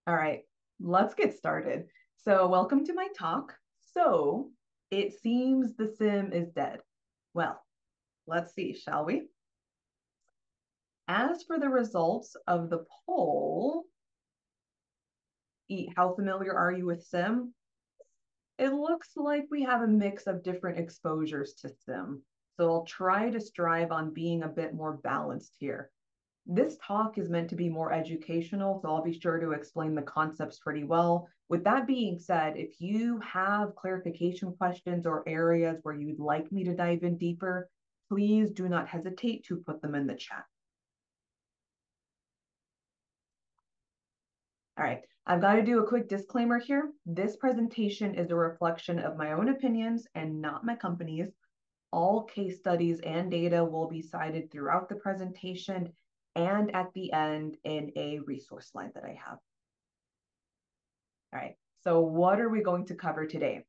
All right, let's get started. So welcome to my talk. So it seems the SIEM is dead. Well, let's see, shall we? As for the results of the poll, how familiar are you with SIEM? It looks like we have a mix of different exposures to SIEM. So I'll try to strive on being a bit more balanced here. This talk is meant to be more educational, so I'll be sure to explain the concepts pretty well. With that being said, if you have clarification questions or areas where you'd like me to dive in deeper, please do not hesitate to put them in the chat. All right, I've got to do a quick disclaimer here. This presentation is a reflection of my own opinions and not my company's. All case studies and data will be cited throughout the presentation and at the end in a resource slide that I have. All right, so what are we going to cover today?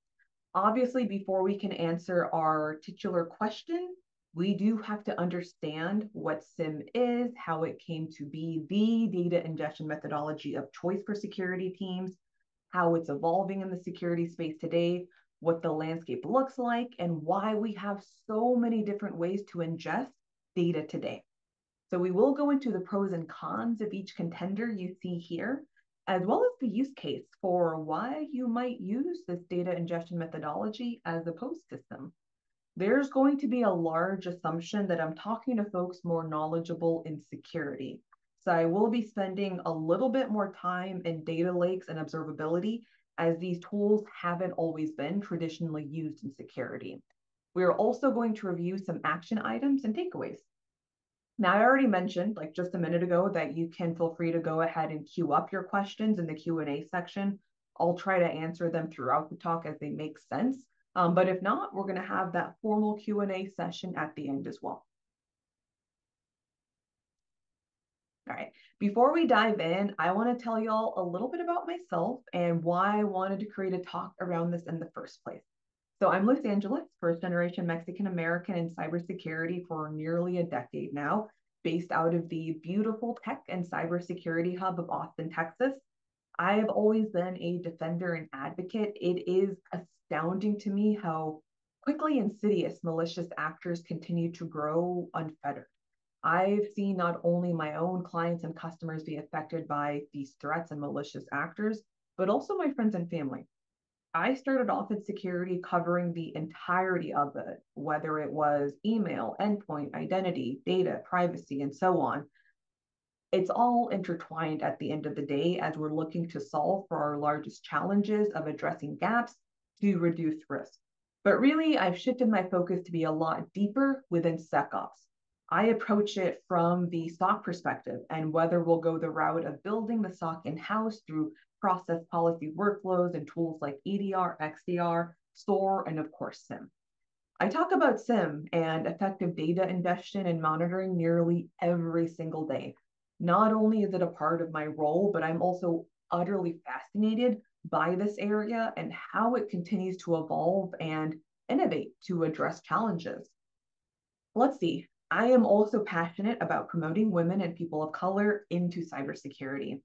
Obviously, before we can answer our titular question, we do have to understand what SIEM is, how it came to be the data ingestion methodology of choice for security teams, how it's evolving in the security space today, what the landscape looks like, and why we have so many different ways to ingest data today. So we will go into the pros and cons of each contender you see here, as well as the use case for why you might use this data ingestion methodology as opposed to SIEM. There's going to be a large assumption that I'm talking to folks more knowledgeable in security. So I will be spending a little bit more time in data lakes and observability, as these tools haven't always been traditionally used in security. We are also going to review some action items and takeaways. Now, I already mentioned, like just a minute ago, that you can feel free to go ahead and queue up your questions in the Q&A section. I'll try to answer them throughout the talk as they make sense. But if not, we're going to have that formal Q&A session at the end as well. All right, before we dive in, I want to tell y'all a little bit about myself and why I wanted to create a talk around this in the first place. So I'm Luz Angeles, first generation Mexican American in cybersecurity for nearly a decade now, based out of the beautiful tech and cybersecurity hub of Austin, Texas. I have always been a defender and advocate. It is astounding to me how quickly insidious malicious actors continue to grow unfettered. I've seen not only my own clients and customers be affected by these threats and malicious actors, but also my friends and family. I started off in security covering the entirety of it, whether it was email, endpoint, identity, data, privacy, and so on. It's all intertwined at the end of the day as we're looking to solve for our largest challenges of addressing gaps to reduce risk. But really, I've shifted my focus to be a lot deeper within SecOps. I approach it from the SOC perspective, and whether we'll go the route of building the SOC in-house through process policy workflows and tools like EDR, XDR, SOAR, and of course, SIEM. I talk about SIEM and effective data ingestion and monitoring nearly every single day. Not only is it a part of my role, but I'm also utterly fascinated by this area and how it continues to evolve and innovate to address challenges. Let's see. I am also passionate about promoting women and people of color into cybersecurity.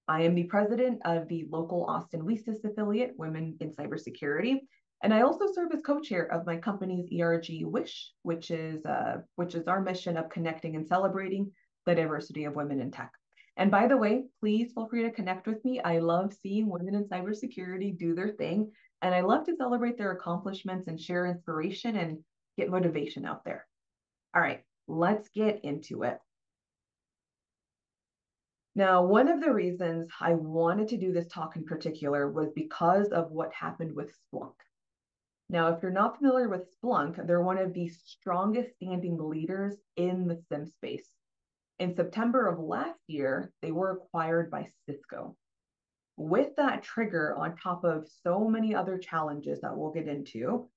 I am the president of the local Austin WESIS affiliate, Women in Cybersecurity, and I also serve as co-chair of my company's ERG Wish, which is our mission of connecting and celebrating the diversity of women in tech. And by the way, please feel free to connect with me. I love seeing women in cybersecurity do their thing, and I love to celebrate their accomplishments and share inspiration and get motivation out there. All right, let's get into it. Now, one of the reasons I wanted to do this talk in particular was because of what happened with Splunk. Now, if you're not familiar with Splunk, they're one of the strongest standing leaders in the SIEM space. In September of last year, they were acquired by Cisco. With that trigger, on top of so many other challenges that we'll get into,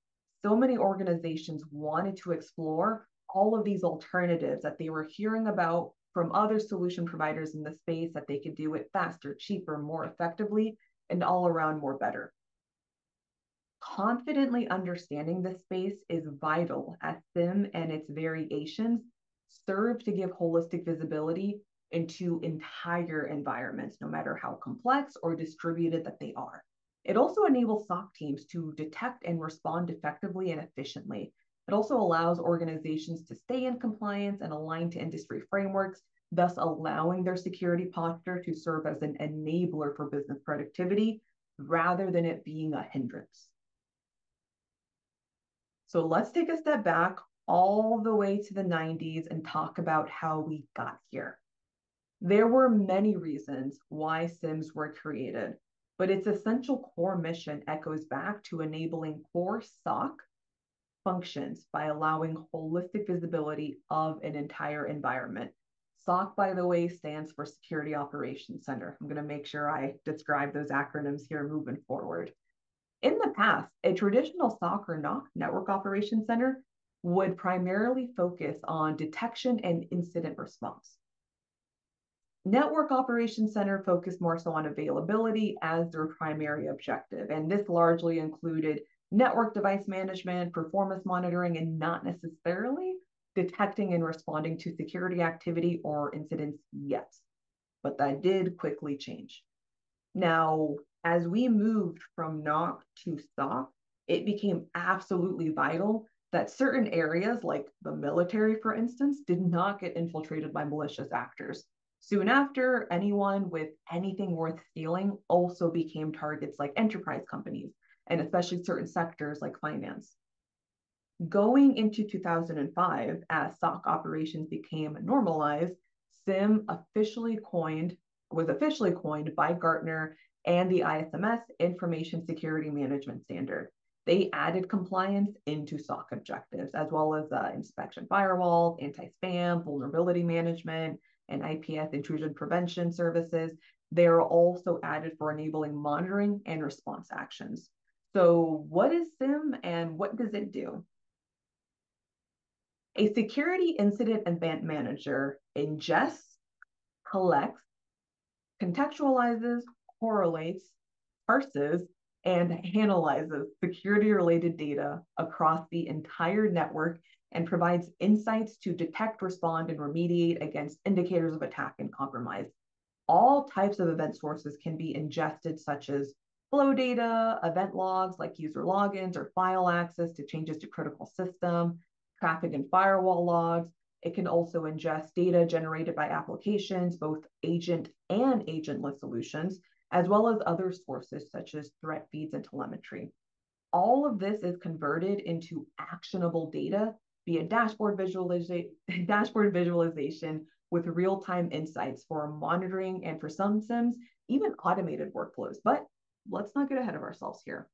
so many organizations wanted to explore all of these alternatives that they were hearing about from other solution providers in the space, that they could do it faster, cheaper, more effectively, and all around more better. Confidently understanding this space is vital, as SIEM and its variations serve to give holistic visibility into entire environments, no matter how complex or distributed that they are. It also enables SOC teams to detect and respond effectively and efficiently. It also allows organizations to stay in compliance and align to industry frameworks, thus allowing their security posture to serve as an enabler for business productivity rather than it being a hindrance. So let's take a step back all the way to the 90s and talk about how we got here. There were many reasons why SIEMs were created, but its essential core mission echoes back to enabling core SOC functions by allowing holistic visibility of an entire environment. SOC, by the way, stands for Security Operations Center. I'm going to make sure I describe those acronyms here moving forward. In the past, a traditional SOC or NOC, Network Operations Center, would primarily focus on detection and incident response. Network Operations Center focused more so on availability as their primary objective, and this largely included network device management, performance monitoring, and not necessarily detecting and responding to security activity or incidents yet. But that did quickly change. Now, as we moved from NOC to SOC, it became absolutely vital that certain areas, like the military, for instance, did not get infiltrated by malicious actors. Soon after, anyone with anything worth stealing also became targets like enterprise companies, and especially certain sectors like finance. Going into 2005, as SOC operations became normalized, SIEM was officially coined by Gartner and the ISMS Information Security Management Standard. They added compliance into SOC objectives, as well as inspection firewalls, anti-spam, vulnerability management, and IPS intrusion prevention services. They are also added for enabling monitoring and response actions. So what is SIEM and what does it do? A security incident event manager ingests, collects, contextualizes, correlates, parses, and analyzes security-related data across the entire network and provides insights to detect, respond, and remediate against indicators of attack and compromise. All types of event sources can be ingested, such as flow data, event logs like user logins or file access to changes to critical system, traffic and firewall logs. It can also ingest data generated by applications, both agent and agentless solutions, as well as other sources such as threat feeds and telemetry. All of this is converted into actionable data via dashboard visualization with real-time insights for monitoring and, for some SIEMs, even automated workflows. But let's not get ahead of ourselves here.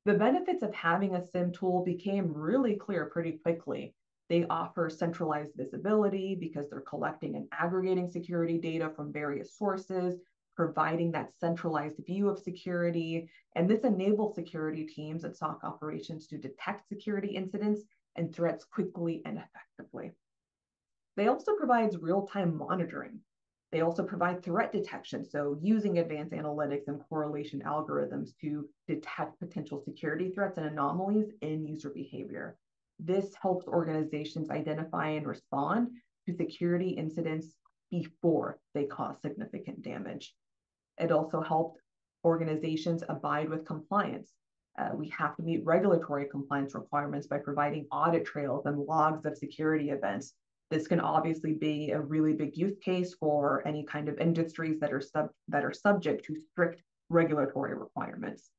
The benefits of having a SIEM tool became really clear pretty quickly. They offer centralized visibility because they're collecting and aggregating security data from various sources, providing that centralized view of security. And this enables security teams and SOC operations to detect security incidents and threats quickly and effectively. They also provide real-time monitoring. They also provide threat detection, so using advanced analytics and correlation algorithms to detect potential security threats and anomalies in user behavior. This helps organizations identify and respond to security incidents before they cause significant damage. It also helped organizations abide with compliance. We have to meet regulatory compliance requirements by providing audit trails and logs of security events. This can obviously be a really big use case for any kind of industries that are subject to strict regulatory requirements.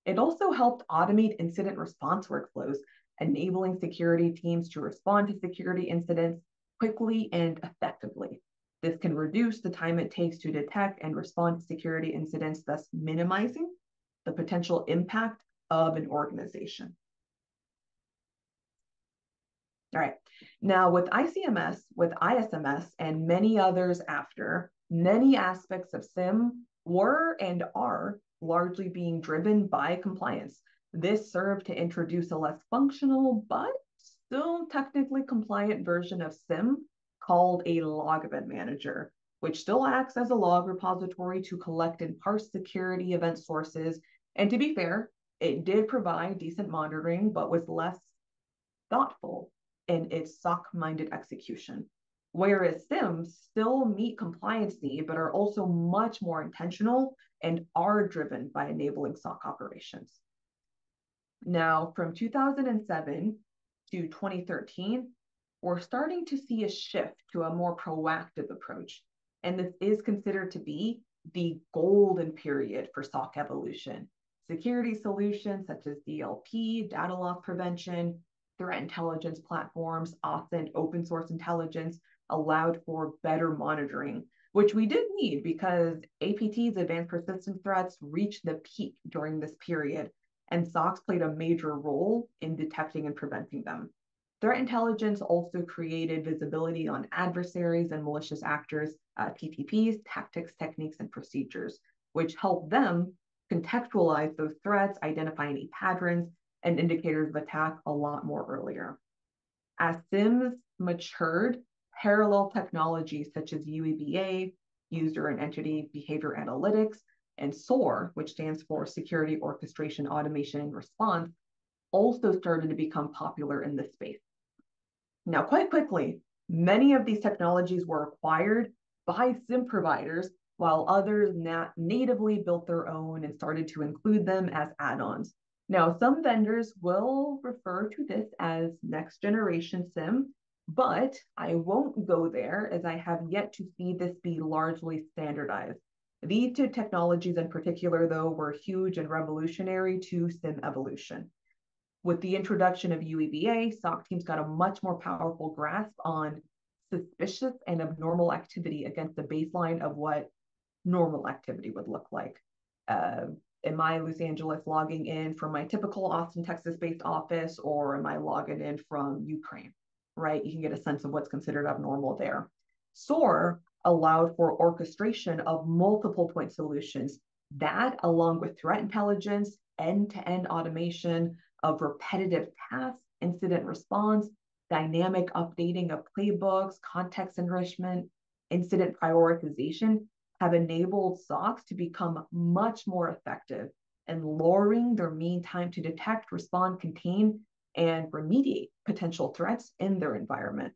It also helped automate incident response workflows, enabling security teams to respond to security incidents quickly and effectively. This can reduce the time it takes to detect and respond to security incidents, thus minimizing the potential impact of an organization. All right, now with ICMS, with ISMS, and many others after, many aspects of SIEM were and are largely being driven by compliance. This served to introduce a less functional, but still technically compliant version of SIEM called a log event manager, which still acts as a log repository to collect and parse security event sources. And to be fair, it did provide decent monitoring, but was less thoughtful in its SOC-minded execution. whereas SIEMs still meet compliance needs, but are also much more intentional and are driven by enabling SOC operations. Now, from 2007 to 2013, we're starting to see a shift to a more proactive approach. And this is considered to be the golden period for SOC evolution. Security solutions such as DLP, data loss prevention, threat intelligence platforms, often open source intelligence, allowed for better monitoring, which we did need because APT's, advanced persistent threats, reached the peak during this period, and SOCs played a major role in detecting and preventing them. Threat intelligence also created visibility on adversaries and malicious actors, TTPs, tactics, techniques, and procedures, which help them contextualize those threats, identify any patterns and indicators of attack a lot more earlier. As SIEMs matured, parallel technologies such as UEBA, user and entity behavior analytics, and SOAR, which stands for Security Orchestration, Automation, and Response, also started to become popular in this space. Now, quite quickly, many of these technologies were acquired by SIEM providers, while others natively built their own and started to include them as add-ons. Now, some vendors will refer to this as next generation SIEM, but I won't go there as I have yet to see this be largely standardized. These two technologies in particular, though, were huge and revolutionary to SIEM evolution. With the introduction of UEBA, SOC teams got a much more powerful grasp on suspicious and abnormal activity against the baseline of what normal activity would look like. Am I, Luz Angeles, logging in from my typical Austin, Texas-based office, or am I logging in from Ukraine, right? You can get a sense of what's considered abnormal there. SOAR allowed for orchestration of multiple point solutions. That, along with threat intelligence, end-to-end automation of repetitive tasks, incident response, dynamic updating of playbooks, context enrichment, incident prioritization, have enabled SOCs to become much more effective in lowering their mean time to detect, respond, contain, and remediate potential threats in their environment.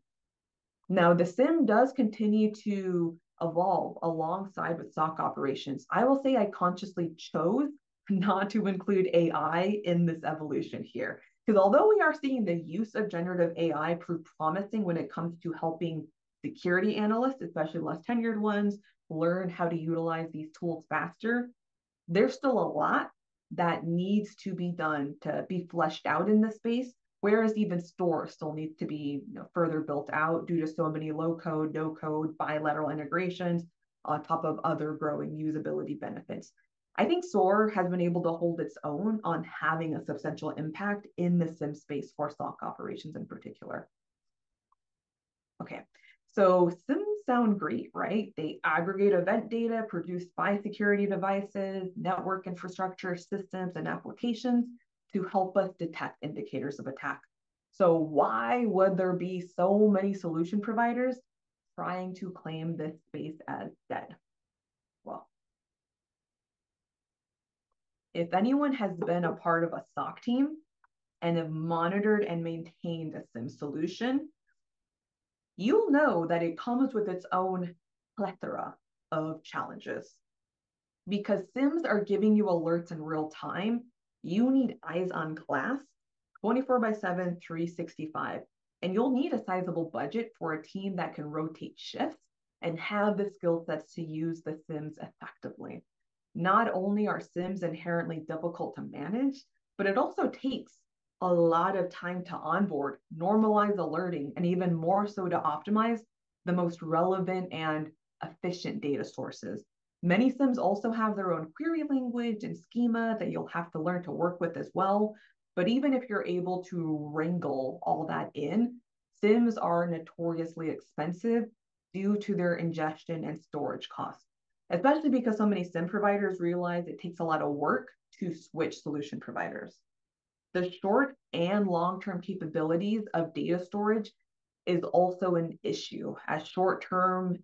Now, the SIEM does continue to evolve alongside with SOC operations. I will say I consciously chose not to include AI in this evolution here, because although we are seeing the use of generative AI prove promising when it comes to helping security analysts, especially less tenured ones, learn how to utilize these tools faster, there's still a lot that needs to be done to be fleshed out in this space, whereas even SOAR still needs to be further built out due to so many low code, no code, bilateral integrations on top of other growing usability benefits. I think SOAR has been able to hold its own on having a substantial impact in the SIEM space for SOC operations in particular. Okay, so SIEMs sound great, right? They aggregate event data produced by security devices, network infrastructure, systems, and applications to help us detect indicators of attack. So why would there be so many solution providers trying to claim this space as dead? Well, if anyone has been a part of a SOC team and have monitored and maintained a SIEM solution, you'll know that it comes with its own plethora of challenges. Because SIEMs are giving you alerts in real time, you need eyes on glass 24/7, 365. And you'll need a sizable budget for a team that can rotate shifts and have the skill sets to use the SIEMs effectively. Not only are SIEMs inherently difficult to manage, but it also takes a lot of time to onboard, normalize alerting, and even more so to optimize the most relevant and efficient data sources. Many SIEMs also have their own query language and schema that you'll have to learn to work with as well. But even if you're able to wrangle all that in, SIEMs are notoriously expensive due to their ingestion and storage costs, especially because so many SIEM providers realize it takes a lot of work to switch solution providers. The short and long-term capabilities of data storage is also an issue, as short-term,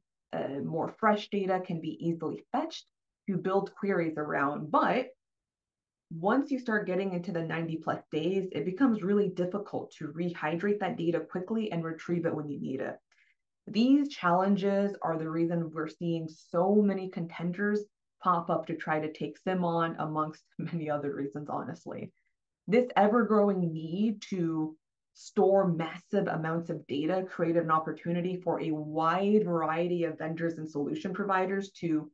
more fresh data can be easily fetched to build queries around. But once you start getting into the 90+ days, it becomes really difficult to rehydrate that data quickly and retrieve it when you need it. These challenges are the reason we're seeing so many contenders pop up to try to take SIEM on, amongst many other reasons, honestly. This ever-growing need to store massive amounts of data created an opportunity for a wide variety of vendors and solution providers to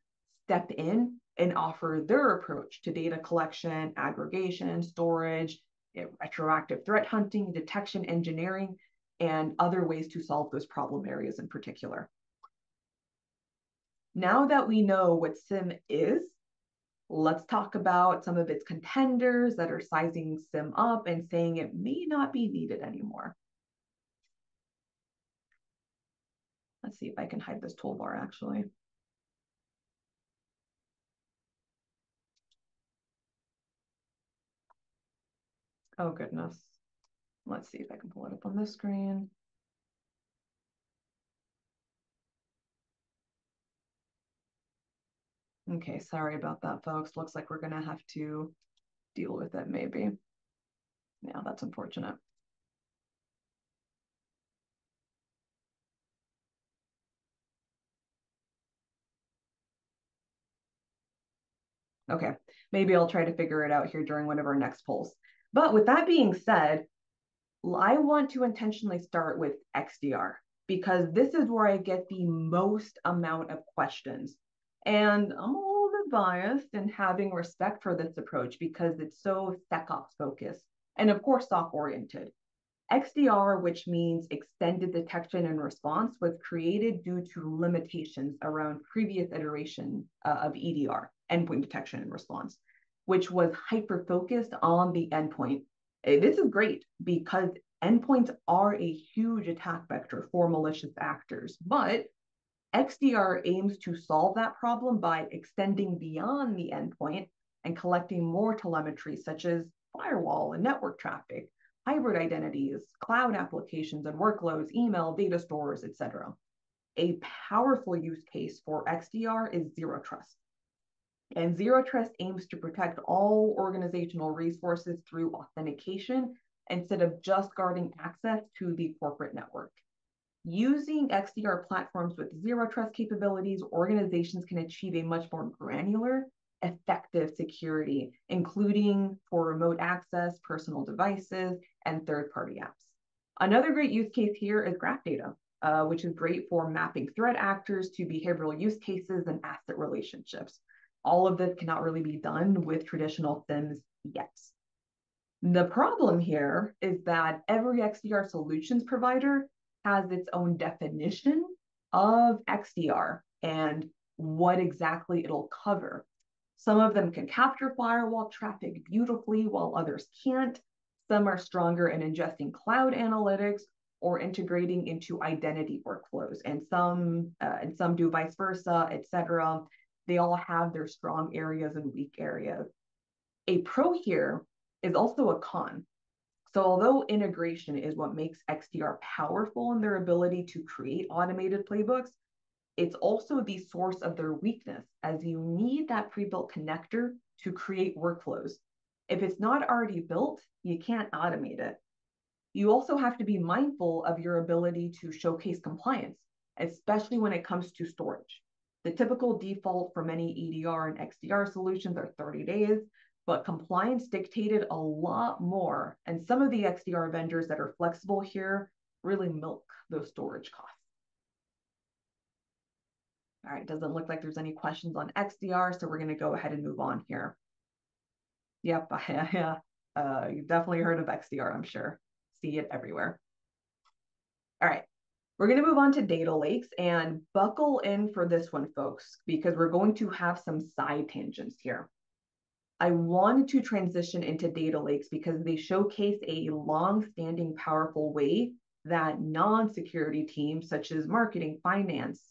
step in and offer their approach to data collection, aggregation, storage, retroactive threat hunting, detection engineering, and other ways to solve those problem areas in particular. Now that we know what SIEM is, let's talk about some of its contenders that are sizing SIEM up and saying it may not be needed anymore. Let's see if I can hide this toolbar actually. Oh goodness. Let's see if I can pull it up on this screen. Okay, sorry about that, folks. Looks like we're gonna have to deal with it maybe. Yeah, that's unfortunate. Okay, maybe I'll try to figure it out here during one of our next polls. But with that being said, I want to intentionally start with XDR because this is where I get the most amount of questions. And I'm a little bit biased in having respect for this approach because it's so SecOps focused and of course SOC oriented. XDR, which means extended detection and response, was created due to limitations around previous iteration of EDR, endpoint detection and response, which was hyper-focused on the endpoint. This is great because endpoints are a huge attack vector for malicious actors, but XDR aims to solve that problem by extending beyond the endpoint and collecting more telemetry, such as firewall and network traffic, hybrid identities, cloud applications and workloads, email, data stores, etc. A powerful use case for XDR is zero trust. And zero trust aims to protect all organizational resources through authentication instead of just guarding access to the corporate network. Using XDR platforms with zero trust capabilities, organizations can achieve a much more granular, effective security, including for remote access, personal devices, and third-party apps. Another great use case here is graph data, which is great for mapping threat actors to behavioral use cases and asset relationships. All of this cannot really be done with traditional SIEMs yet. The problem here is that every XDR solutions provider has its own definition of XDR and what exactly it'll cover. Some of them can capture firewall traffic beautifully while others can't. Some are stronger in ingesting cloud analytics or integrating into identity workflows, and some do vice versa, etc. They all have their strong areas and weak areas. A pro here is also a con. So although integration is what makes XDR powerful in their ability to create automated playbooks, it's also the source of their weakness, as you need that pre-built connector to create workflows. If it's not already built, you can't automate it. You also have to be mindful of your ability to showcase compliance, especially when it comes to storage. The typical default for many EDR and XDR solutions are 30 days, but compliance dictated a lot more. And some of the XDR vendors that are flexible here really milk those storage costs. All right, doesn't look like there's any questions on XDR, so we're going to go ahead and move on here. Yep, you've definitely heard of XDR, I'm sure. See it everywhere. All right, we're going to move on to data lakes, and buckle in for this one, folks, because we're going to have some side tangents here. I wanted to transition into data lakes because they showcase a long-standing, powerful way that non-security teams such as marketing, finance,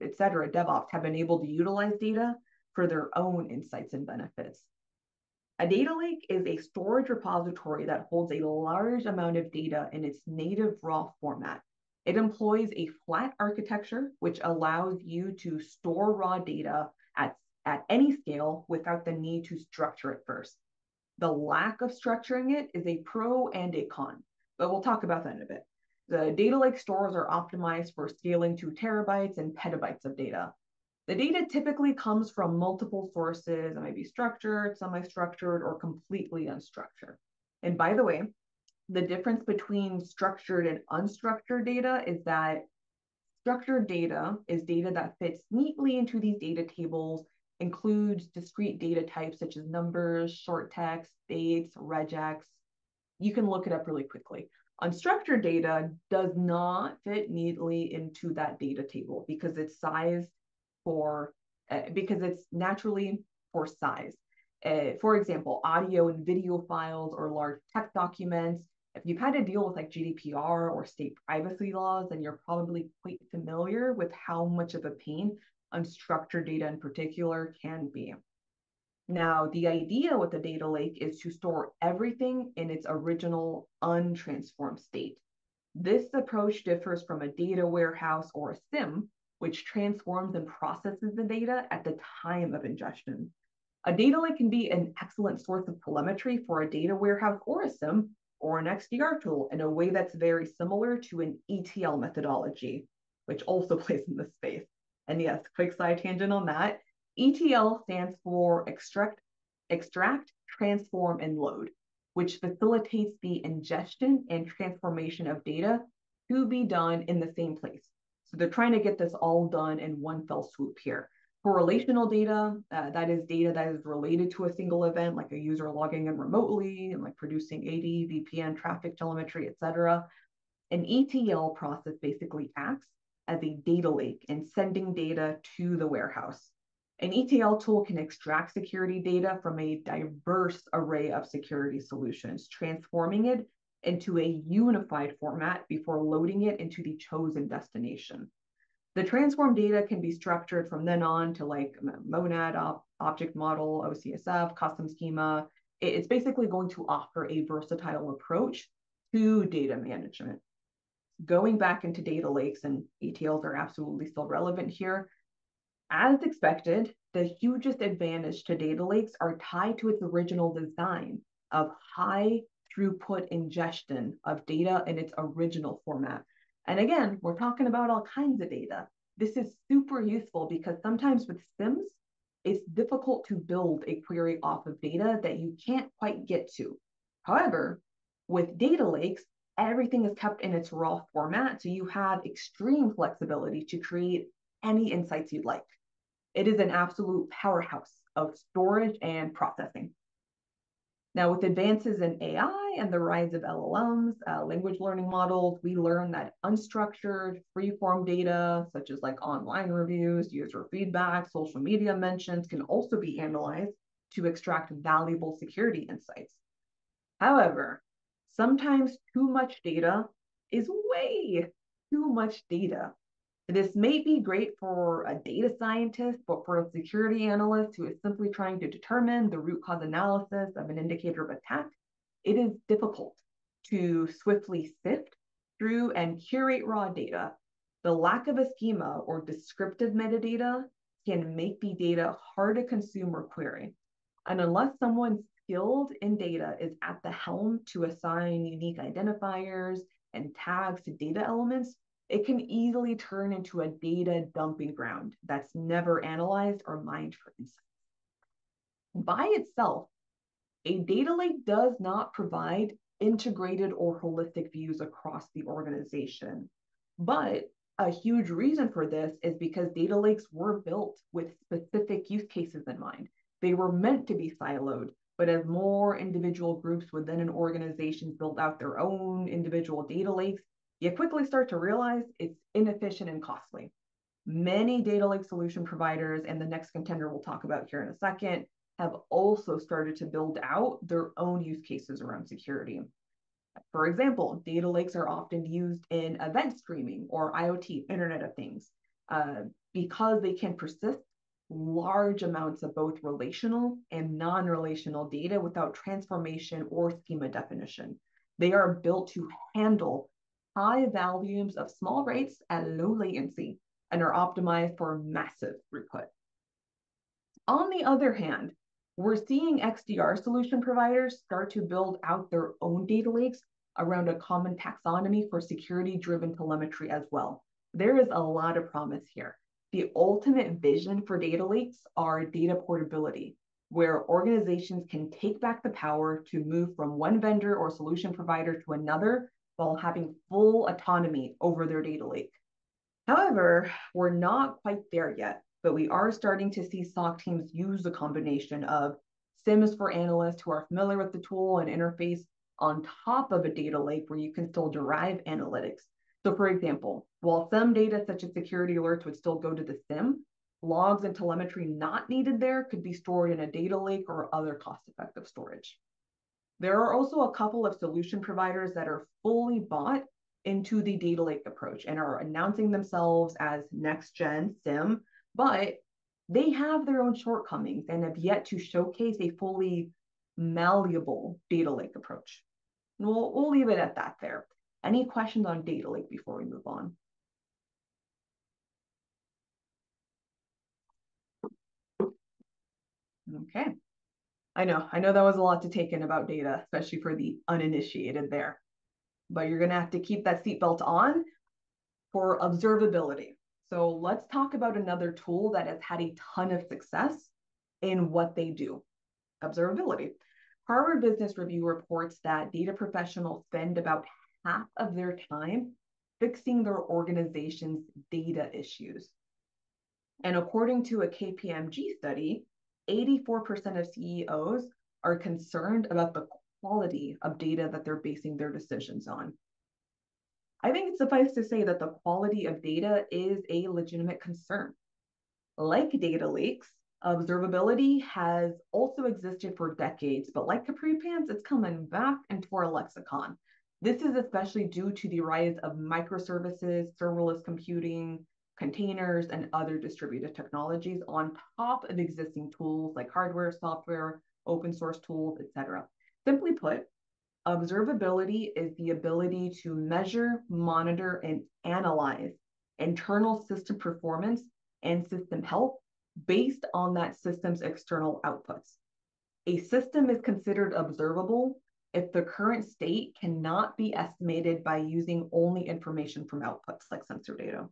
etc., DevOps have been able to utilize data for their own insights and benefits. A data lake is a storage repository that holds a large amount of data in its native raw format. It employs a flat architecture, which allows you to store raw data at any scale without the need to structure it first. The lack of structuring it is a pro and a con, but we'll talk about that in a bit. The data lake stores are optimized for scaling to terabytes and petabytes of data. The data typically comes from multiple sources. It might be structured, semi-structured, or completely unstructured. And by the way, the difference between structured and unstructured data is that structured data is data that fits neatly into these data tables, includes discrete data types such as numbers, short text, dates, regex. You can look it up really quickly. Unstructured data does not fit neatly into that data table because it's sized because it's naturally for size. For example, audio and video files or large text documents. If you've had to deal with like GDPR or state privacy laws, then you're probably quite familiar with how much of a pain unstructured data in particular can be. Now, the idea with the data lake is to store everything in its original untransformed state. This approach differs from a data warehouse or a SIEM, which transforms and processes the data at the time of ingestion. A data lake can be an excellent source of telemetry for a data warehouse or a SIEM or an XDR tool in a way that's very similar to an ETL methodology, which also plays in this space. And yes, quick side tangent on that. ETL stands for extract, transform, and load, which facilitates the ingestion and transformation of data to be done in the same place. So they're trying to get this all done in one fell swoop here. For relational data, that is data that is related to a single event, like a user logging in remotely and like producing AD, VPN, traffic telemetry, etc. An ETL process basically acts as a data lake and sending data to the warehouse. An ETL tool can extract security data from a diverse array of security solutions, transforming it into a unified format before loading it into the chosen destination. The transform data can be structured from then on to like monad, object model, OCSF, custom schema. It's basically going to offer a versatile approach to data management. Going back into data lakes, and ETLs are absolutely still relevant here. As expected, the hugest advantage to data lakes are tied to its original design of high throughput ingestion of data in its original format. And again, we're talking about all kinds of data. This is super useful because sometimes with SIEMs, it's difficult to build a query off of data that you can't quite get to. However, with data lakes, everything is kept in its raw format, so you have extreme flexibility to create any insights you'd like. It is an absolute powerhouse of storage and processing. Now, with advances in AI and the rise of LLMs, language learning models, we learn that unstructured, free-form data, such as like online reviews, user feedback, social media mentions, can also be analyzed to extract valuable security insights. However, sometimes too much data is way too much data. This may be great for a data scientist, but for a security analyst who is simply trying to determine the root cause analysis of an indicator of attack, it is difficult to swiftly sift through and curate raw data. The lack of a schema or descriptive metadata can make the data hard to consume or query. And unless someone skilled in data is at the helm to assign unique identifiers and tags to data elements, it can easily turn into a data dumping ground that's never analyzed or mined for insights. By itself, a data lake does not provide integrated or holistic views across the organization. But a huge reason for this is because data lakes were built with specific use cases in mind. They were meant to be siloed, but as more individual groups within an organization build out their own individual data lakes, you quickly start to realize it's inefficient and costly. Many data lake solution providers, and the next contender we'll talk about here in a second, have also started to build out their own use cases around security. For example, data lakes are often used in event streaming or IoT, Internet of Things, because they can persist large amounts of both relational and non-relational data without transformation or schema definition. They are built to handle high volumes of small rates at low latency and are optimized for massive throughput. On the other hand, we're seeing XDR solution providers start to build out their own data lakes around a common taxonomy for security-driven telemetry as well. There is a lot of promise here. The ultimate vision for data lakes are data portability, where organizations can take back the power to move from one vendor or solution provider to another while having full autonomy over their data lake. However, we're not quite there yet, but we are starting to see SOC teams use a combination of SIEMs for analysts who are familiar with the tool and interface on top of a data lake where you can still derive analytics. So for example, while some data such as security alerts would still go to the SIEM, logs and telemetry not needed there could be stored in a data lake or other cost-effective storage. There are also a couple of solution providers that are fully bought into the data lake approach and are announcing themselves as next-gen SIEM, but they have their own shortcomings and have yet to showcase a fully malleable data lake approach. We'll leave it at that there. Any questions on data lake before we move on? Okay. I know that was a lot to take in about data, especially for the uninitiated there. But you're going to have to keep that seatbelt on for observability. So let's talk about another tool that has had a ton of success in what they do, observability. Harvard Business Review reports that data professionals spend about half of their time fixing their organization's data issues. And according to a KPMG study, 84% of CEOs are concerned about the quality of data that they're basing their decisions on. I think it's suffice to say that the quality of data is a legitimate concern. Like data lakes, observability has also existed for decades, but like Capri Pants, it's coming back into our lexicon. This is especially due to the rise of microservices, serverless computing, containers, and other distributed technologies on top of existing tools like hardware, software, open source tools, etc. Simply put, observability is the ability to measure, monitor, and analyze internal system performance and system health based on that system's external outputs. A system is considered observable if the current state cannot be estimated by using only information from outputs like sensor data.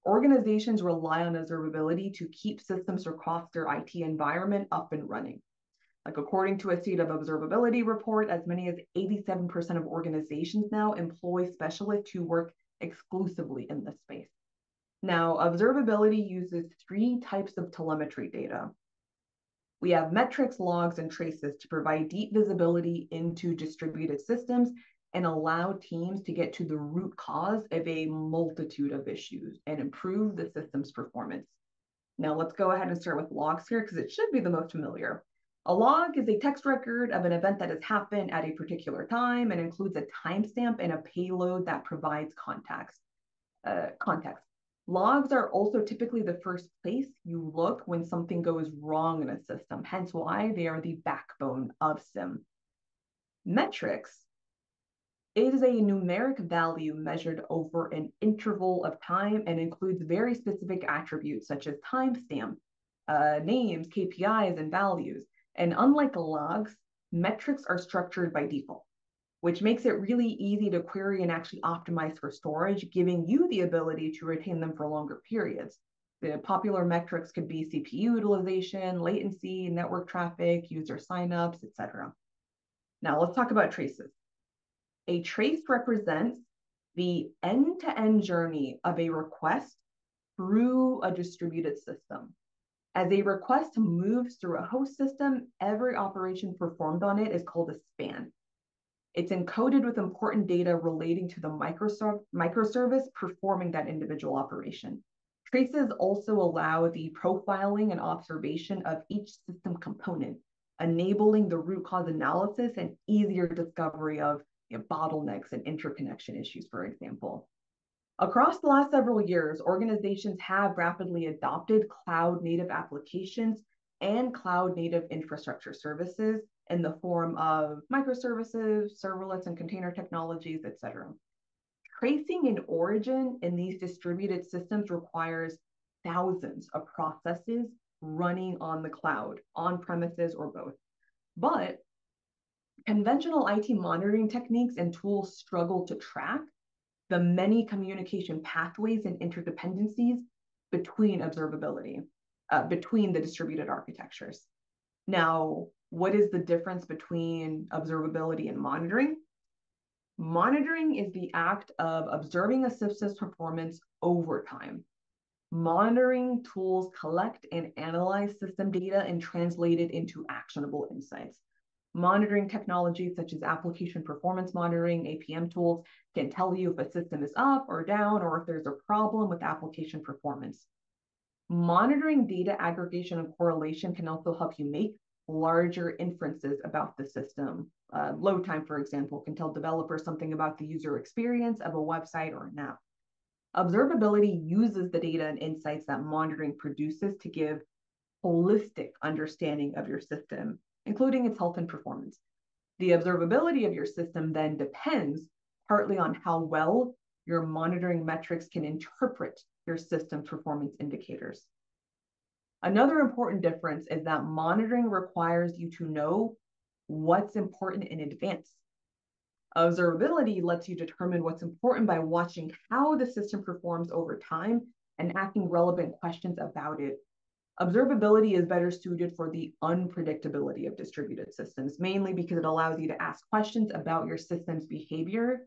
Organizations rely on observability to keep systems across their IT environment up and running. Like according to a State of Observability report, as many as 87% of organizations now employ specialists who work exclusively in this space. Now, observability uses 3 types of telemetry data. We have metrics, logs, and traces to provide deep visibility into distributed systems and allow teams to get to the root cause of a multitude of issues and improve the system's performance. Now, let's go ahead and start with logs here because it should be the most familiar. A log is a text record of an event that has happened at a particular time and includes a timestamp and a payload that provides context. Logs are also typically the first place you look when something goes wrong in a system, hence why they are the backbone of SIEM. Metrics is a numeric value measured over an interval of time and includes very specific attributes such as timestamp, names, KPIs, and values. And unlike logs, metrics are structured by default, which makes it really easy to query and actually optimize for storage, giving you the ability to retain them for longer periods. The popular metrics could be CPU utilization, latency, network traffic, user signups, etc. Now let's talk about traces. A trace represents the end-to-end journey of a request through a distributed system. As a request moves through a host system, every operation performed on it is called a span. It's encoded with important data relating to the microservice performing that individual operation. Traces also allow the profiling and observation of each system component, enabling the root cause analysis and easier discovery of bottlenecks and interconnection issues, for example. Across the last several years, organizations have rapidly adopted cloud-native applications and cloud-native infrastructure services in the form of microservices, serverless and container technologies, etc. Tracing an origin in these distributed systems requires thousands of processes running on the cloud, on premises, or both. But Conventional IT monitoring techniques and tools struggle to track the many communication pathways and interdependencies between observability, between the distributed architectures. Now, what is the difference between observability and monitoring? Monitoring is the act of observing a system's performance over time. Monitoring tools collect and analyze system data and translate it into actionable insights. Monitoring technologies such as application performance monitoring, APM tools, can tell you if a system is up or down or if there's a problem with application performance. Monitoring data aggregation and correlation can also help you make larger inferences about the system. Load time, for example, can tell developers something about the user experience of a website or an app. Observability uses the data and insights that monitoring produces to give holistic understanding of your system, including its health and performance. The observability of your system then depends partly on how well your monitoring metrics can interpret your system's performance indicators. Another important difference is that monitoring requires you to know what's important in advance. Observability lets you determine what's important by watching how the system performs over time and asking relevant questions about it. Observability is better suited for the unpredictability of distributed systems, mainly because it allows you to ask questions about your system's behavior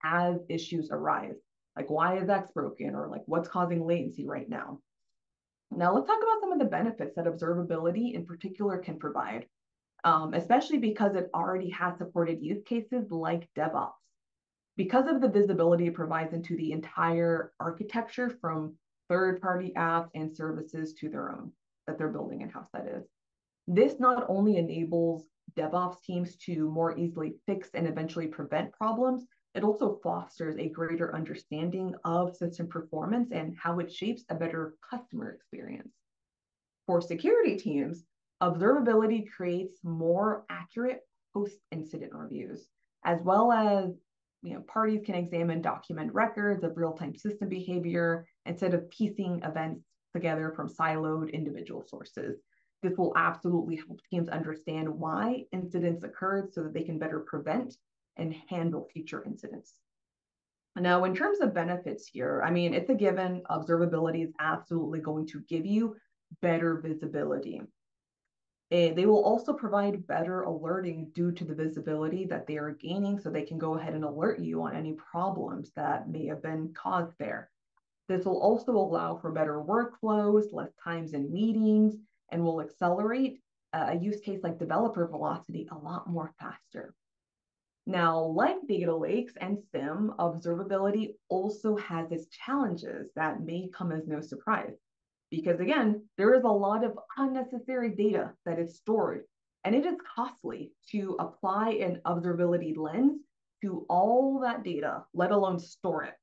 as issues arise. Like, why is X broken? Or like, what's causing latency right now? Now, let's talk about some of the benefits that observability in particular can provide, especially because it already has supported use cases like DevOps. Because of the visibility it provides into the entire architecture from third-party apps and services to their own that they're building in-house, that is. This not only enables DevOps teams to more easily fix and eventually prevent problems, it also fosters a greater understanding of system performance and how it shapes a better customer experience. For security teams, observability creates more accurate post-incident reviews, as well as parties can examine document records of real-time system behavior instead of piecing events together from siloed individual sources. This will absolutely help teams understand why incidents occurred so that they can better prevent and handle future incidents. Now, in terms of benefits here, I mean, it's a given. Observability is absolutely going to give you better visibility. They will also provide better alerting due to the visibility that they are gaining, so they can go ahead and alert you on any problems that may have been caused there. This will also allow for better workflows, less times in meetings, and will accelerate a use case like developer velocity a lot more faster. Now, like data lakes and SIEM, observability also has its challenges that may come as no surprise. Because again, there is a lot of unnecessary data that is stored, and it is costly to apply an observability lens to all that data, let alone store it.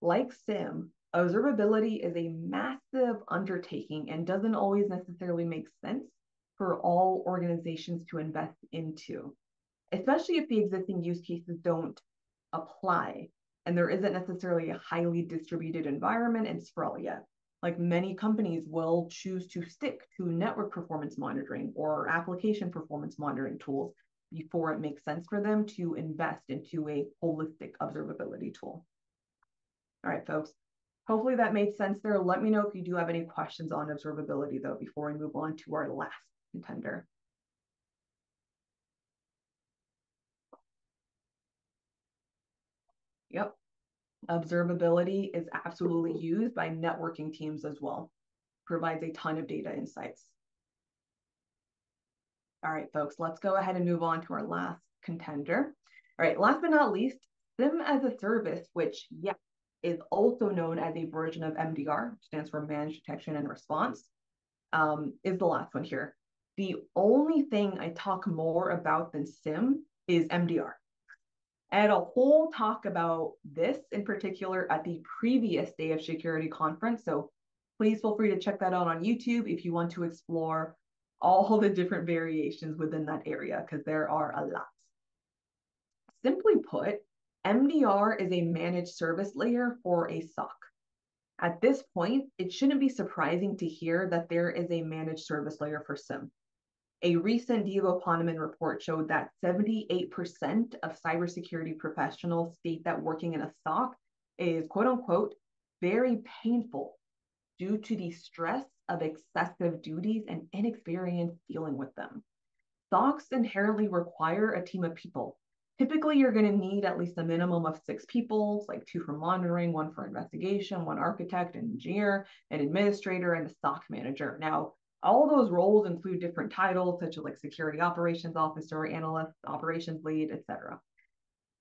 Like SIEM, observability is a massive undertaking and doesn't always necessarily make sense for all organizations to invest into, especially if the existing use cases don't apply and there isn't necessarily a highly distributed environment and sprawl yet. Like, many companies will choose to stick to network performance monitoring or application performance monitoring tools before it makes sense for them to invest into a holistic observability tool. All right, folks. Hopefully that made sense there. Let me know if you do have any questions on observability, though, before we move on to our last contender. Yep. Observability is absolutely used by networking teams as well. Provides a ton of data insights. All right, folks, let's go ahead and move on to our last contender. All right, last but not least, SIEM as a service, which, yeah, is also known as a version of MDR, which stands for Managed Detection and Response, is the last one here. The only thing I talk more about than SIEM is MDR. I had a whole talk about this in particular at the previous Day of Security conference, so please feel free to check that out on YouTube if you want to explore all the different variations within that area, because there are a lot. Simply put, MDR is a managed service layer for a SOC. At this point, it shouldn't be surprising to hear that there is a managed service layer for SIEM. A recent Diego Poneman report showed that 78% of cybersecurity professionals state that working in a SOC is quote unquote very painful due to the stress of excessive duties and inexperience dealing with them. SOCs inherently require a team of people. Typically, you're going to need at least a minimum of 6 people, like 2 for monitoring, 1 for investigation, 1 architect, an engineer, an administrator, and a SOC manager. Now, all those roles include different titles, such as like security operations officer, analyst, operations lead, etc.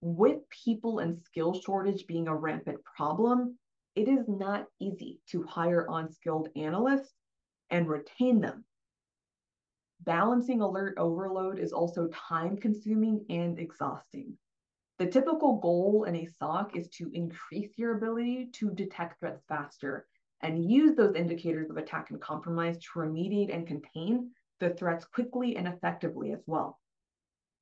With people and skill shortage being a rampant problem, it is not easy to hire unskilled analysts and retain them. Balancing alert overload is also time consuming and exhausting. The typical goal in a SOC is to increase your ability to detect threats faster and use those indicators of attack and compromise to remediate and contain the threats quickly and effectively as well.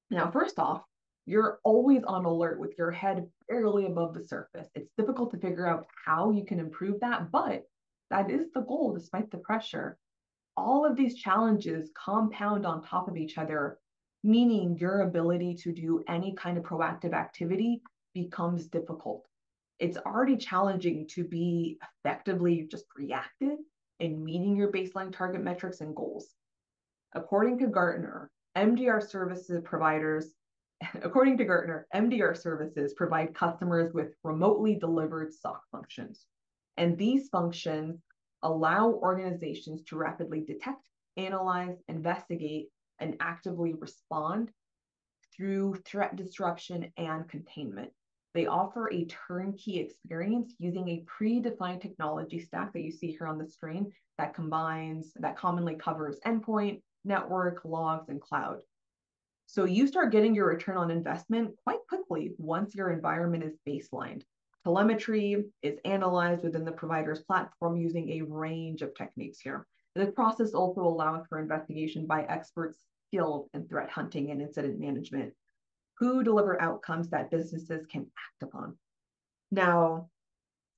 Now, first off, you're always on alert with your head barely above the surface. It's difficult to figure out how you can improve that, but that is the goal despite the pressure. All of these challenges compound on top of each other, meaning your ability to do any kind of proactive activity becomes difficult. It's already challenging to be effectively just reactive in meeting your baseline target metrics and goals. According to Gartner, MDR services provide customers with remotely delivered SOC functions. And these functions allow organizations to rapidly detect, analyze, investigate, and actively respond through threat disruption and containment. They offer a turnkey experience using a predefined technology stack that you see here on the screen that commonly covers endpoint, network, logs, and cloud. So you start getting your return on investment quite quickly once your environment is baselined. Telemetry is analyzed within the provider's platform using a range of techniques here. This process also allows for investigation by experts skilled in threat hunting and incident management, who deliver outcomes that businesses can act upon. Now,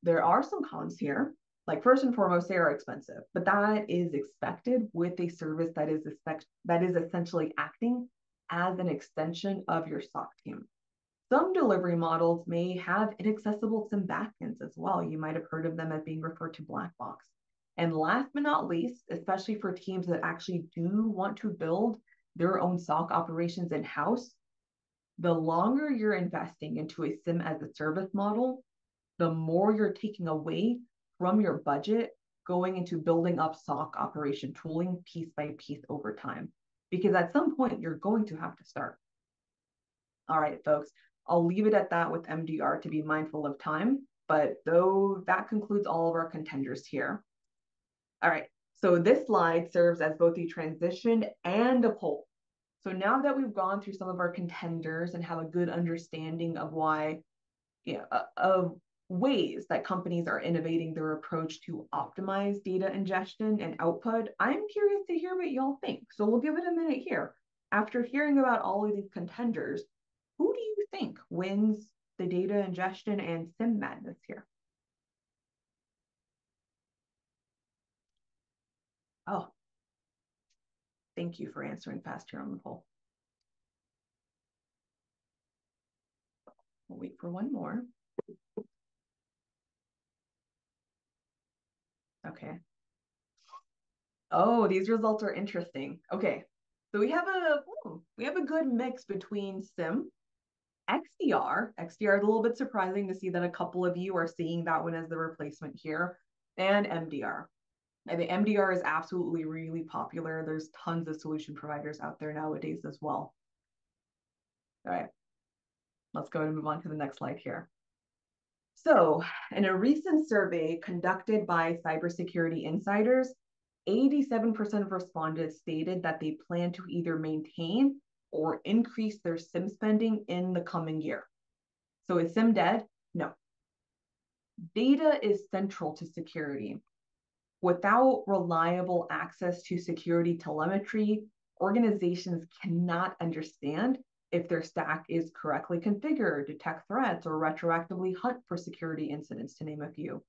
there are some cons here. Like first and foremost, they are expensive, but that is expected with a service that is essentially acting as an extension of your SOC team. Some delivery models may have inaccessible SIEM backends as well. You might have heard of them as being referred to black box. And last but not least, especially for teams that actually do want to build their own SOC operations in-house, the longer you're investing into a SIEM as a service model, the more you're taking away from your budget going into building up SOC operation tooling piece by piece over time. Because at some point, you're going to have to start. All right, folks, I'll leave it at that with MDR to be mindful of time, but though that concludes all of our contenders here. All right, so this slide serves as both a transition and a poll. So now that we've gone through some of our contenders and have a good understanding of of ways that companies are innovating their approach to optimize data ingestion and output, I'm curious to hear what y'all think. So we'll give it a minute here. After hearing about all of these contenders, who do you think wins the data ingestion and SIEM madness here? Oh, thank you for answering fast here on the poll. We'll wait for one more. Okay. Oh, these results are interesting. Okay, so we have a good mix between SIEM, XDR. XDR is a little bit surprising to see that a couple of you are seeing that one as the replacement here, and MDR. I think MDR is absolutely really popular. There's tons of solution providers out there nowadays as well. All right, let's go and move on to the next slide here. So, in a recent survey conducted by Cybersecurity Insiders, 87% of respondents stated that they plan to either maintain or increase their SIEM spending in the coming year. So is SIEM dead? No. Data is central to security. Without reliable access to security telemetry, organizations cannot understand if their stack is correctly configured, detect threats, or retroactively hunt for security incidents, to name a few.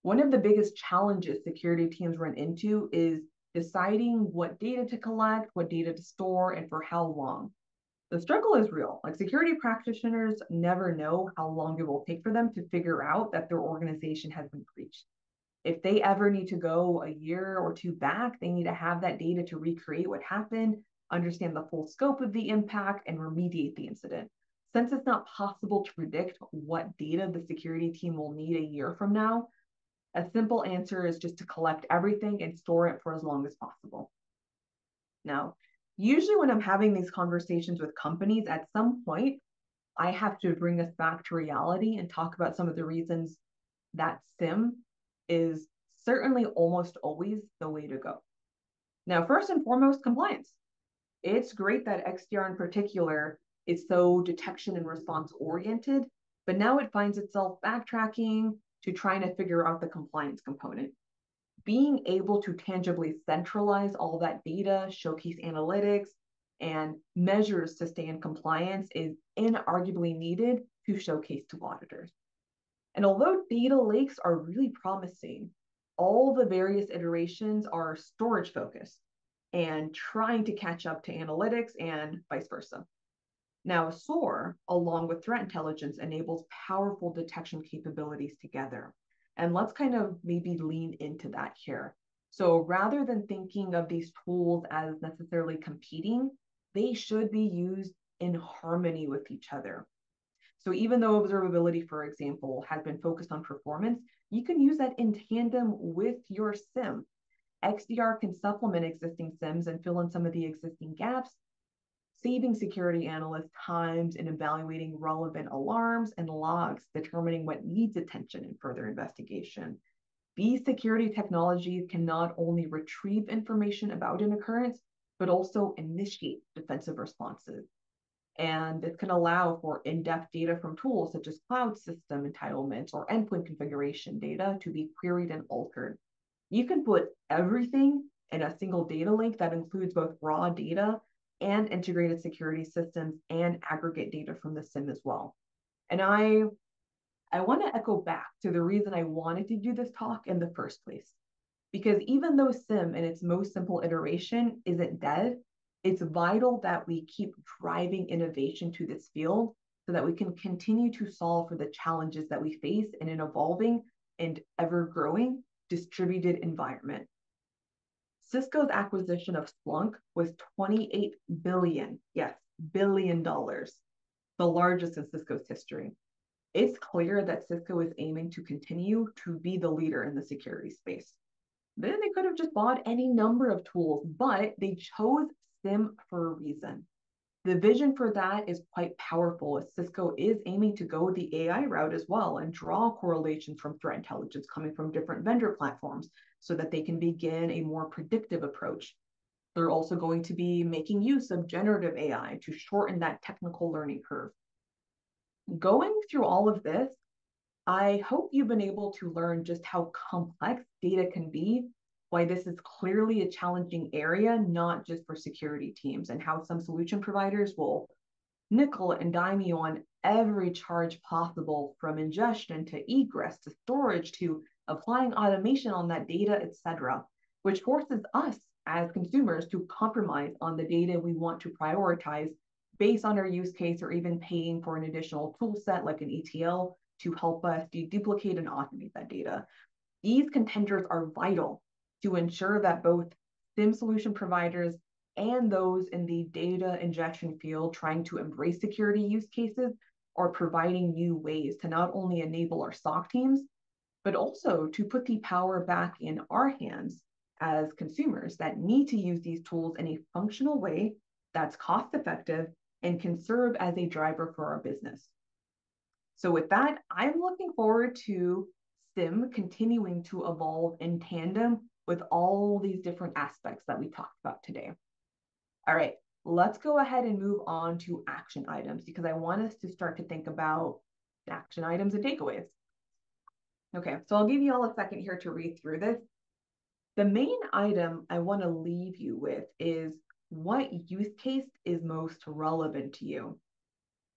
One of the biggest challenges security teams run into is deciding what data to collect, what data to store, and for how long. The struggle is real. Like security practitioners never know how long it will take for them to figure out that their organization has been breached. If they ever need to go a year or two back, they need to have that data to recreate what happened, understand the full scope of the impact, and remediate the incident. Since it's not possible to predict what data the security team will need a year from now, a simple answer is just to collect everything and store it for as long as possible. Now, usually when I'm having these conversations with companies, at some point, I have to bring us back to reality and talk about some of the reasons that SIEM is certainly almost always the way to go. Now, first and foremost, compliance. It's great that XDR in particular is so detection and response oriented, but now it finds itself backtracking to trying to figure out the compliance component. Being able to tangibly centralize all that data, showcase analytics, and measures to stay in compliance is inarguably needed to showcase to auditors. And although data lakes are really promising, all the various iterations are storage focused and trying to catch up to analytics and vice versa. Now, SOAR, along with threat intelligence, enables powerful detection capabilities together. And let's kind of maybe lean into that here. So rather than thinking of these tools as necessarily competing, they should be used in harmony with each other. So even though observability, for example, has been focused on performance, you can use that in tandem with your SIEM. XDR can supplement existing SIEMs and fill in some of the existing gaps, saving security analysts times in evaluating relevant alarms and logs, determining what needs attention in further investigation. These security technologies can not only retrieve information about an occurrence, but also initiate defensive responses. And it can allow for in-depth data from tools such as cloud system entitlements or endpoint configuration data to be queried and altered. You can put everything in a single data lake that includes both raw data and integrated security systems and aggregate data from the SIEM as well. And I want to echo back to the reason I wanted to do this talk in the first place. Because even though SIEM in its most simple iteration isn't dead, it's vital that we keep driving innovation to this field so that we can continue to solve for the challenges that we face in an evolving and ever-growing distributed environment. Cisco's acquisition of Splunk was $28 billion, yes, $billion, the largest in Cisco's history. It's clear that Cisco is aiming to continue to be the leader in the security space. Then they could have just bought any number of tools, but they chose SIEM for a reason. The vision for that is quite powerful, as Cisco is aiming to go the AI route as well and draw correlations from threat intelligence coming from different vendor platforms so that they can begin a more predictive approach. They're also going to be making use of generative AI to shorten that technical learning curve. Going through all of this, I hope you've been able to learn just how complex data can be, why this is clearly a challenging area, not just for security teams, and how some solution providers will nickel and dime you on every charge possible, from ingestion to egress to storage to applying automation on that data, etc., which forces us as consumers to compromise on the data we want to prioritize based on our use case, or even paying for an additional tool set like an ETL to help us deduplicate and automate that data. These contenders are vital to ensure that both SIEM solution providers and those in the data ingestion field trying to embrace security use cases are providing new ways to not only enable our SOC teams, but also to put the power back in our hands as consumers that need to use these tools in a functional way that's cost effective and can serve as a driver for our business. So with that, I'm looking forward to SIEM continuing to evolve in tandem with all these different aspects that we talked about today. All right, let's go ahead and move on to action items, because I want us to start to think about action items and takeaways. Okay, so I'll give you all a second here to read through this. The main item I want to leave you with is what use case is most relevant to you,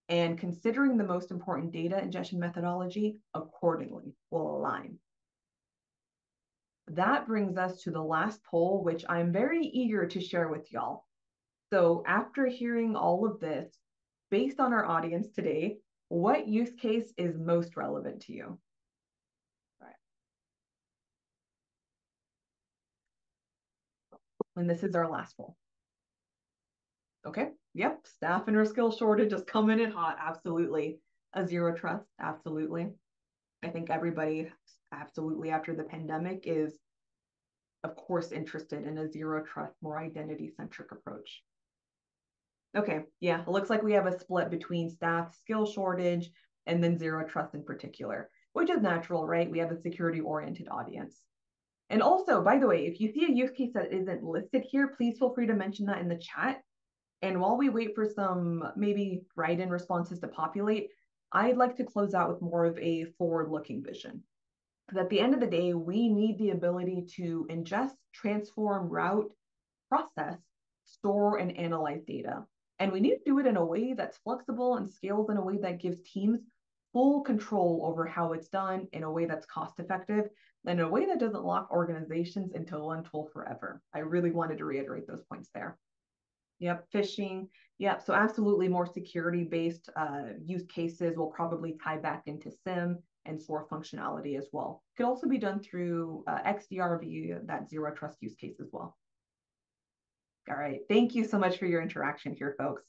and considering the most important data ingestion methodology accordingly will align. that brings us to the last poll, which I'm very eager to share with y'all. So after hearing all of this, based on our audience today, what use case is most relevant to you? All right. And this is our last poll. Okay. Yep. Staff and our skill shortage is coming in hot. Absolutely. A zero trust. Absolutely. I think everybody absolutely after the pandemic is, of course, interested in a zero trust, more identity centric approach. Okay. Yeah. It looks like we have a split between staff skill shortage and then zero trust in particular, which is natural, right? We have a security oriented audience. And also, by the way, if you see a use case that isn't listed here, please feel free to mention that in the chat. And while we wait for some maybe write-in responses to populate, I'd like to close out with more of a forward-looking vision. Because at the end of the day, we need the ability to ingest, transform, route, process, store, and analyze data. And we need to do it in a way that's flexible and scales in a way that gives teams full control over how it's done, in a way that's cost effective, and in a way that doesn't lock organizations into one tool forever. I really wanted to reiterate those points there. Yep, phishing. Yep, so absolutely more security-based use cases will probably tie back into SIEM and SOAR functionality as well. Could also be done through XDR via that zero trust use case as well. All right, thank you so much for your interaction here, folks.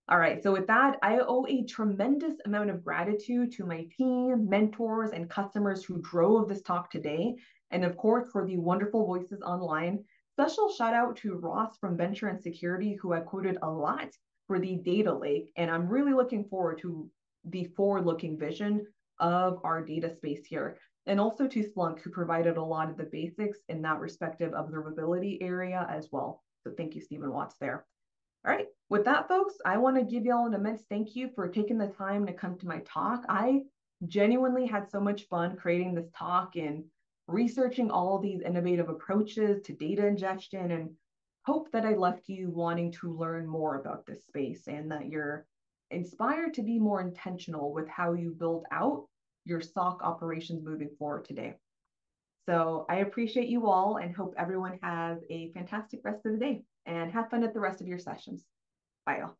All right, so with that, I owe a tremendous amount of gratitude to my team, mentors, and customers who drove this talk today. And of course, for the wonderful voices online. Special shout out to Ross from Venture and Security, who I quoted a lot for the data lake. And I'm really looking forward to the forward-looking vision of our data space here. And also to Splunk, who provided a lot of the basics in that respective observability area as well. So thank you, Stephen Watts there. All right, with that, folks, I want to give y'all an immense thank you for taking the time to come to my talk. I genuinely had so much fun creating this talk and researching all of these innovative approaches to data ingestion, and hope that I left you wanting to learn more about this space and that you're inspired to be more intentional with how you build out your SOC operations moving forward today. So I appreciate you all and hope everyone has a fantastic rest of the day and have fun at the rest of your sessions. Bye, y'all.